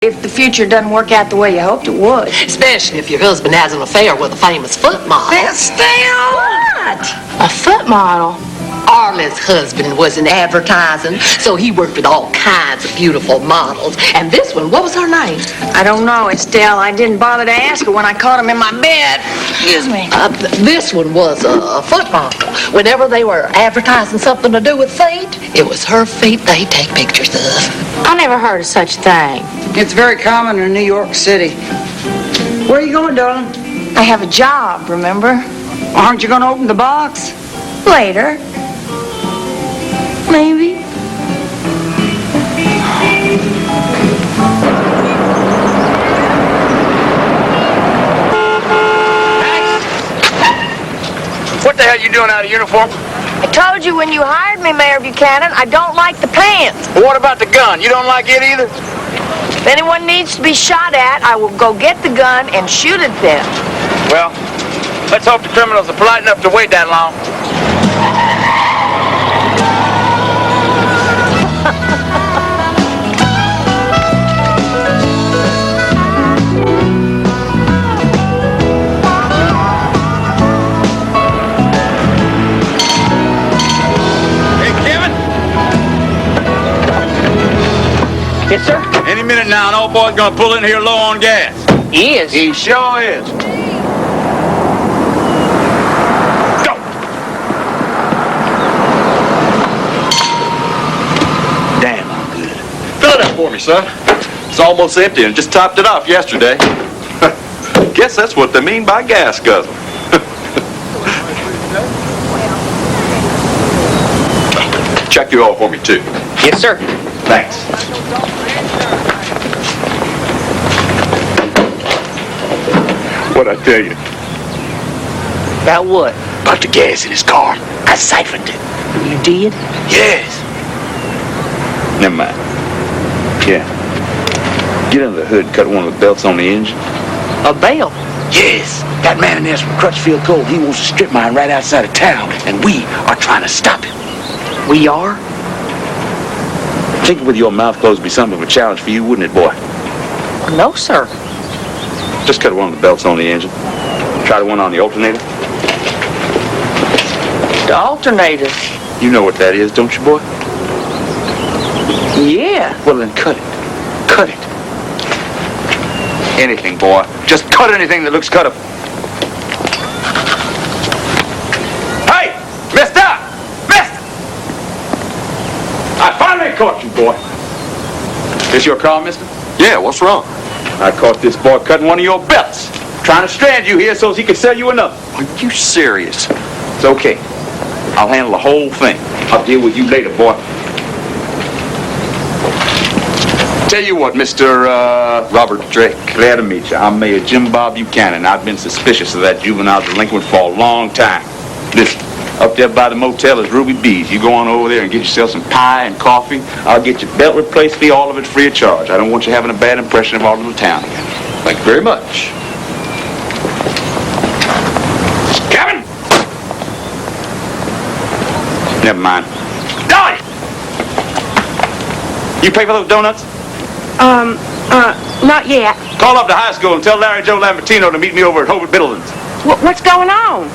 if the future doesn't work out the way you hoped it would. Especially if your husband has an affair with a famous foot model. Estelle! What? A foot model? Arly's husband was in advertising, so he worked with all kinds of beautiful models. And this one, what was her name? I don't know, Estelle. I didn't bother to ask her when I caught him in my bed. Excuse me. This one was a foot model. Whenever they were advertising something to do with feet, it was her feet they take pictures of. I never heard of such a thing. It's very common in New York City. Where are you going, darling? I have a job, remember? Aren't you going to open the box? Later. Maybe. What the hell are you doing out of uniform? I told you when you hired me, Mayor Buchanan, I don't like the pants. Well, what about the gun? You don't like it either? If anyone needs to be shot at, I will go get the gun and shoot at them. Well, let's hope the criminals are polite enough to wait that long. Yes, sir? Any minute now, an old boy's gonna pull in here low on gas. He is? He sure is. Go! Damn, I'm good. Fill it up for me, son. It's almost empty and just topped it off yesterday. Guess that's what they mean by gas guzzle. Check your oil for me, too. Yes, sir. Thanks. What'd I tell you? About what? About the gas in his car. I siphoned it. You did? Yes. Never mind. Yeah. Get under the hood and cut one of the belts on the engine. A belt? Yes. That man in there's from Crutchfield Gold. He wants a strip mine right outside of town, and we are trying to stop him. We are? Thinking with your mouth closed would be something of a challenge for you, wouldn't it, boy? No, sir. Just cut one of the belts on the engine. Try the one on the alternator. The alternator? You know what that is, don't you, boy? Yeah. Well, then cut it. Cut it. Anything, boy. Just cut anything that looks cuttable. Hey! Mister! Mister! I finally caught you, boy. This your car, mister? Yeah, what's wrong? I caught this boy cutting one of your belts. Trying to strand you here so he can sell you another. Are you serious? It's okay. I'll handle the whole thing. I'll deal with you later, boy. Tell you what, Mr. Robert Drake. Glad to meet you. I'm Mayor Jim Bob Buchanan. I've been suspicious of that juvenile delinquent for a long time. Listen, up there by the motel is Ruby B's. You go on over there and get yourself some pie and coffee. I'll get your belt replaced for you, all of it free of charge. I don't want you having a bad impression of our little town again. Thank you very much. Kevin! Never mind. Dolly! You pay for those donuts? Not yet. Call up to high school and tell Larry Joe Lambertino to meet me over at Hobart Biddleton's. What's going on?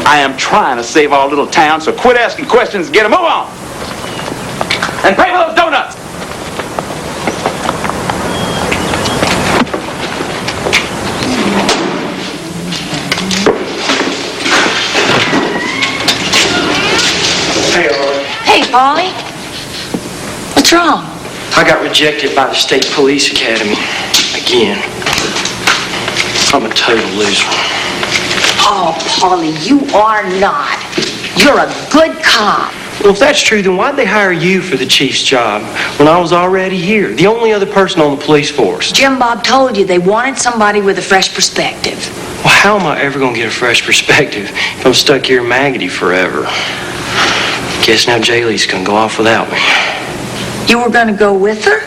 I am trying to save our little town, so quit asking questions and get a move on. And pay for those donuts! Hey, Arly. Hey, Polly. What's wrong? I got rejected by the State Police Academy. Again. I'm a total loser. Oh, Polly, you are not. You're a good cop. Well, if that's true, then why'd they hire you for the chief's job when I was already here? The only other person on the police force. Jim Bob told you they wanted somebody with a fresh perspective. Well, how am I ever going to get a fresh perspective if I'm stuck here in Maggoty forever? Guess now Jaylee's going to go off without me. You were going to go with her?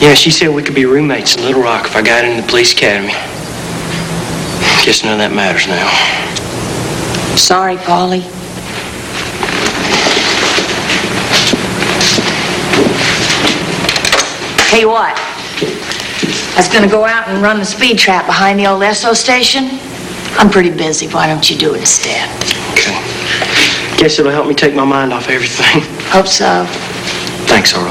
Yeah, she said we could be roommates in Little Rock if I got into the police academy. Guess none of that matters now. Sorry, Polly. Hey, what? I was gonna go out and run the speed trap behind the old Esso station. I'm pretty busy. Why don't you do it instead? Okay. Guess it'll help me take my mind off everything. Hope so. Thanks, Arly.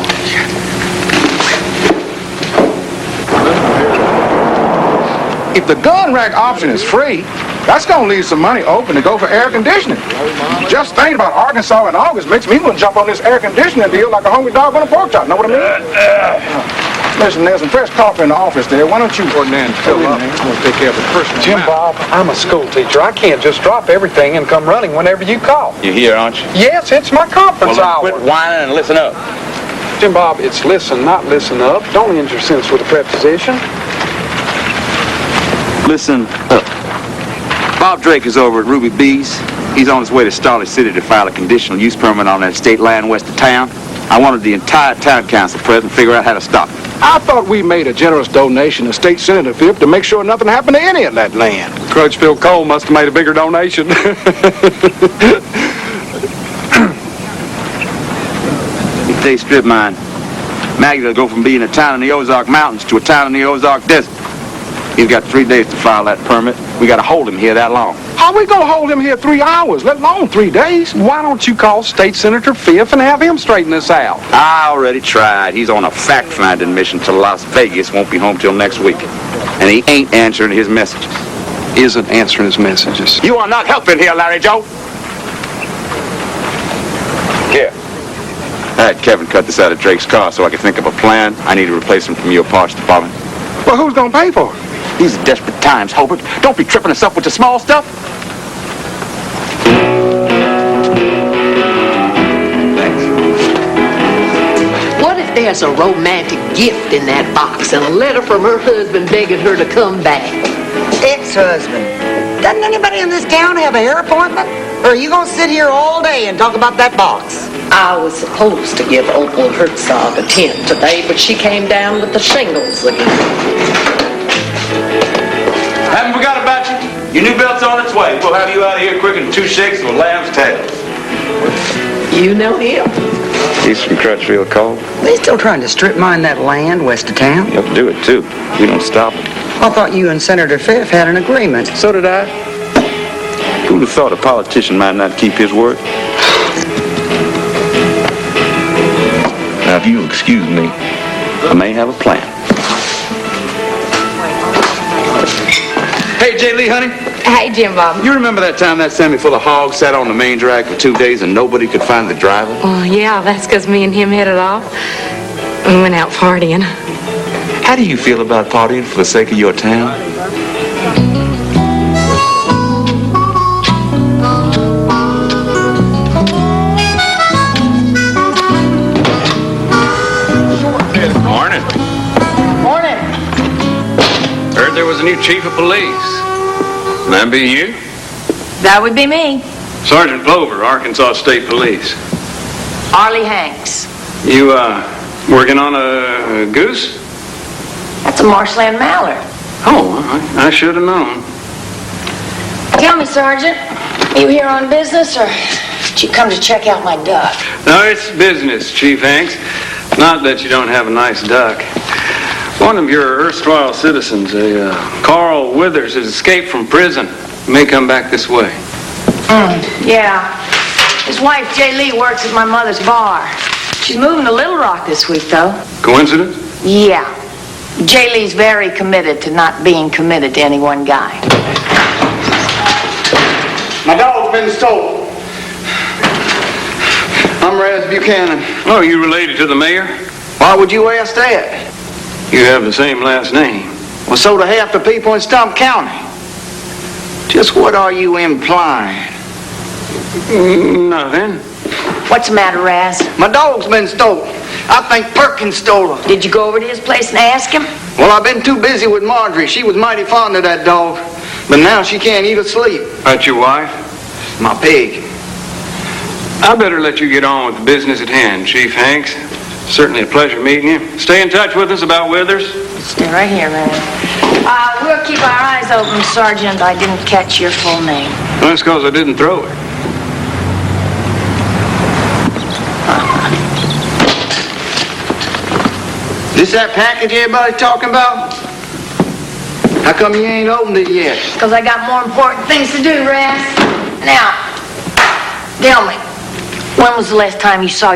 If the gun rack option is free, that's going to leave some money open to go for air conditioning. Just thinking about Arkansas in August makes me want to jump on this air conditioning deal like a hungry dog on a pork chop. Know what I mean? Listen, there's some fresh coffee in the office there. Why don't you go in there and fill up? We're going to take care of the personal Jim Bob, I'm a school teacher. I can't just drop everything and come running whenever you call. You're here, aren't you? Yes, it's my conference hour. Quit whining and listen up. Jim Bob, it's listen, not listen up. Don't injure your sense with a preposition. Listen up. Bob Drake is over at Ruby B's. He's on his way to Starley City to file a conditional use permit on that state land west of town. I wanted the entire town council present to figure out how to stop it. I thought we made a generous donation to state senatorship to make sure nothing happened to any of that land. Crutchfield Cole must have made a bigger donation. If they strip mine, Maggie will go from being a town in the Ozark Mountains to a town in the Ozark Desert. He's got 3 days to file that permit. We got to hold him here that long. How we going to hold him here 3 hours, let alone 3 days? Why don't you call State Senator Fiff and have him straighten this out? I already tried. He's on a fact-finding mission to Las Vegas. Won't be home till next week. And he ain't answering his messages. Isn't answering his messages. You are not helping here, Larry Joe. Here. I had Kevin cut this out of Drake's car so I could think of a plan. I need to replace him from your parts department. Well, who's going to pay for it? These are desperate times, Hobart. Don't be tripping us up with the small stuff. Thanks. What if there's a romantic gift in that box and a letter from her husband begging her to come back? Ex-husband. Doesn't anybody in this town have a hair appointment? Or are you going to sit here all day and talk about that box? I was supposed to give Uncle Herzog a tent today, but she came down with the shingles again. Haven't forgot about you. Your new belt's on its way. We'll have you out of here quicker than 2 shakes of a lamb's tail. You know him. He's from Crutchfield Cole. They still trying to strip mine that land west of town? You have to do it, too. We don't stop it. I thought you and Senator Fiff had an agreement. So did I. Who'd have thought a politician might not keep his word? Now, if you'll excuse me, I may have a plan. Hey, J. Lee, honey. Hey, Jim Bob. You remember that time that semi full of hogs sat on the main drag for 2 days and nobody could find the driver? Oh, yeah, that's because me and him headed off. We went out partying. How do you feel about partying for the sake of your town? Morning. Morning. Heard there was a new chief of police. That be you? That would be me, Sergeant Plover, Arkansas State Police. Arly Hanks. You, working on a goose? That's a marshland mallard. Oh, I should have known. Tell me, Sergeant, are you here on business, or did you come to check out my duck? No, it's business, Chief Hanks. Not that you don't have a nice duck. One of your erstwhile citizens, Carl Withers, has escaped from prison. May come back this way. Yeah. His wife, J. Lee, works at my mother's bar. She's moving to Little Rock this week, though. Coincidence? Yeah. J. Lee's very committed to not being committed to any one guy. My dog's been stolen. I'm Raz Buchanan. Oh, you related to the mayor? Why would you ask that? You have the same last name. Well, so do half the people in Stump County. Just what are you implying? Nothing. What's the matter, Raz? My dog's been stolen. I think Perkins stole her. Did you go over to his place and ask him? Well, I've been too busy with Marjorie. She was mighty fond of that dog. But now she can't eat or sleep. That's your wife? My pig. I better let you get on with the business at hand, Chief Hanks. Certainly a pleasure meeting you. Stay in touch with us about Withers. Stay right here, man. We'll keep our eyes open, Sergeant. I didn't catch your full name. That's because I didn't throw it. This that package everybody's talking about? How come you ain't opened it yet? Because I got more important things to do, Raz. Now, tell me, when was the last time you saw